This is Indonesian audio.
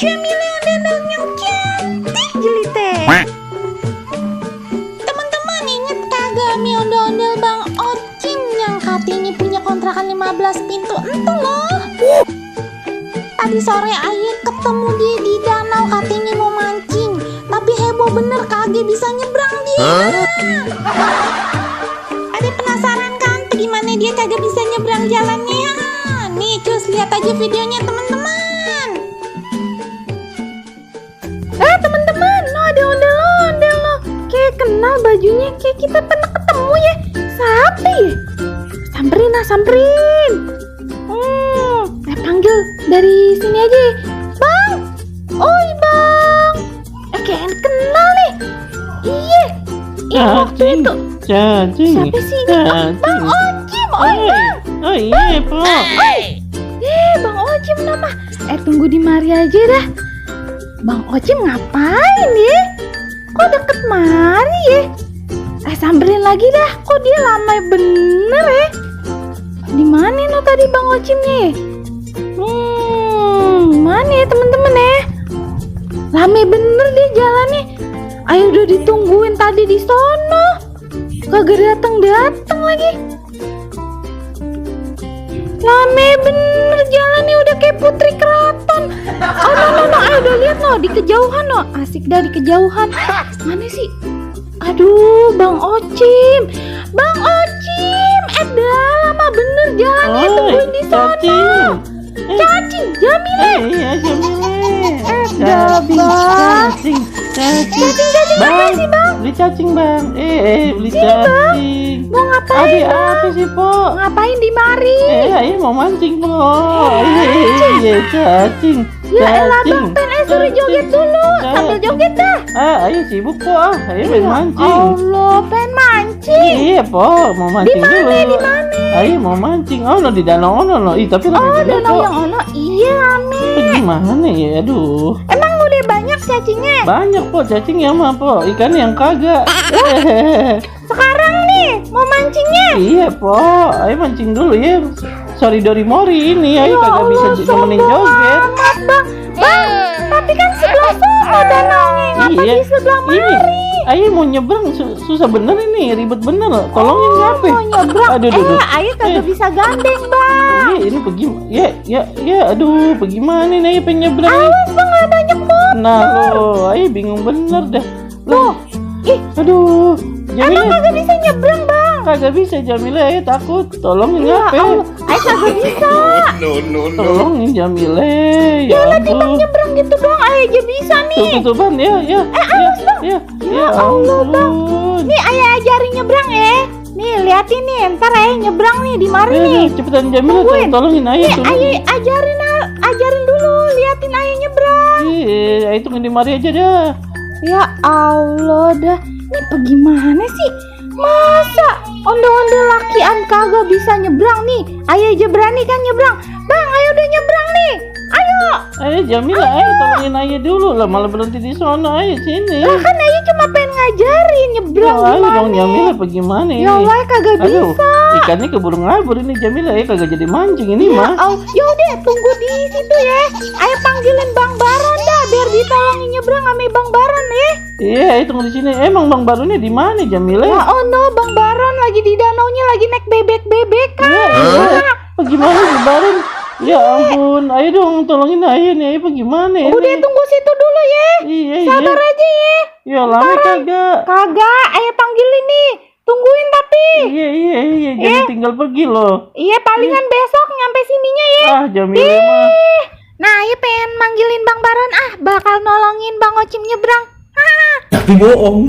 Jamila dandan yang cantik jelite. Teman-teman inget kagak mi ondel-ondel Bang Ocim yang katanya punya kontrakan 15 pintu entu loh. Tadi sore Aye ketemu dia di danau katanya mau mancing, tapi heboh bener kagak bisa nyebrang dia. Ada penasaran kan gimana dia kagak bisa nyebrang jalannya? Nih cus lihat aja videonya teman-teman. Teman-teman, no ada ondel-ondel no. Kayak kenal bajunya, kayak kita pernah ketemu ya. Siapa ya? Samperin. Panggil dari sini aja. Bang. Oi bang. Kayak kenal nih. Iya. Waktu itu. Cacing. Siapa sih ini? Bang Ocim. Oi bang. Oh iya Pak. Bang Ocim nama. Tunggu di mari aja dah. Bang Ocim ngapain ya? Kok deket mari ya? Samperin lagi dah. Kok dia lama bener ya? Di mana no tadi Bang Ocimnya ya? Mana ya temen-temen ya? Lame bener dia jalannya. Ayo udah ditungguin tadi di sono. Kagak datang lagi. Lame bener jalannya udah kayak putri keraton. No, ayo udah lihat no di kejauhan no. Asik dah di kejauhan. Mana sih? Aduh, Bang Ocim. Dah lama bener jalannya, tungguin di sono. Cacing, Jamila. Iya Jamila. Cacing. Bang. Sih, Bang? Beli cacing, Bang. Beli Sini, cacing. Bang. Mau ngapain, Bang? Apa sih, Po? Ngapain di mari? Ayo mau mancing, Po. Iya, cacing. Ya elah, Bang, suruh joget dulu. Sambil joget dah. Ayo sibuk, Po. Ayo pengen mancing. Allah, pengen mancing. Iya, Po, mau mancing dulu. Di mana? Ayo mau mancing. Oh, no, di danau ono no. Tapi danau yang ono. Iya, rame. Gimana ya? Aduh. Emang udah banyak cacingnya? Banyak, Po, cacingnya mah, Po. Ikan yang kagak. Sekarang nih, mau mancingnya? Iya, Po. Ayo mancing dulu ya. Sorry Dorimori ini. Ayo kagak bisa nemenin joget. Amat, Bang, tapi kan sebelah sana danaunya. Ngapa di sebelah mari? Ayo mau nyebrang susah bener ini, ribet bener. Tolongin ngapain? Mau nyebrang. Aduh. Ayo kagak bisa gandeng, Bang. Ini bagaimana? Aduh, bagaimana nih? Ayo pengen nyebrang. Awas, Bang, gak banyak motor. Nah, ayo bingung bener dah. Loh, aduh. Jamila, emang kagak bisa nyebrang, Bang? Kagak bisa, Jamila, takut. Tolongin ngapain? Ayo kagak bisa. No. Tolongin Jamila. Ya nanti Bang nyebrang gitu, Bang. Ayo aja bisa nih. Tuh, Bang, ya. Awas, Bang. Ya Allah, Bang. Nih, ayah ajarin nyebrang ya. Nih, liatin nih. Ntar ayah nyebrang nih di mari nih. Cepetan Jamila, tolongin ayah. Nih, ayah ajarin dulu. Liatin ayah nyebrang. Ayo tunggu di mari aja dah. Ya Allah dah. Ini bagaimana sih? Masa ondel-ondel lakian kagak bisa nyebrang nih? Ayah aja berani kan nyebrang. Bang, ayo udah nyebrang nih. Ayo. Ayo Jamila, ayo tolongin ayah dulu lah. Malah berhenti di sana, ayo sini. Lah kan ayah cuma pengen ngajarin nyebrang Ayo gimana. dong Jamila, bagaimana ini? Ya Allah, kagak bisa. Ikannya keburu ngabur ini Jamila, kagak jadi mancing ini mah. Ya udah, tunggu di situ ya. Ayah panggilin Bang Baron dah biar ditolongin nyebrang sama Bang Baron ya. Iya, ayo tunggu di sini. Emang Bang Baronnya di mana Jamila? Ya no, Bang Baron lagi di danaunya lagi naik bebek-bebekan. Iya. Bagaimana Bang Baron? Ya ampun, ayo dong tolongin ayah nih, ayo bagaimana ini? Udah tunggu situ dulu ya. Iya. Sabar aja ya. Ya lama kagak. Kagak, ayah panggilin nih. Tungguin tapi. Iya, jangan tinggal pergi loh. Iya, palingan besok nyampe sininya ya. Jamila mah. Nah, ayah pengen manggilin Bang Baron bakal nolongin Bang Ocim nyebrang. Tapi bohong.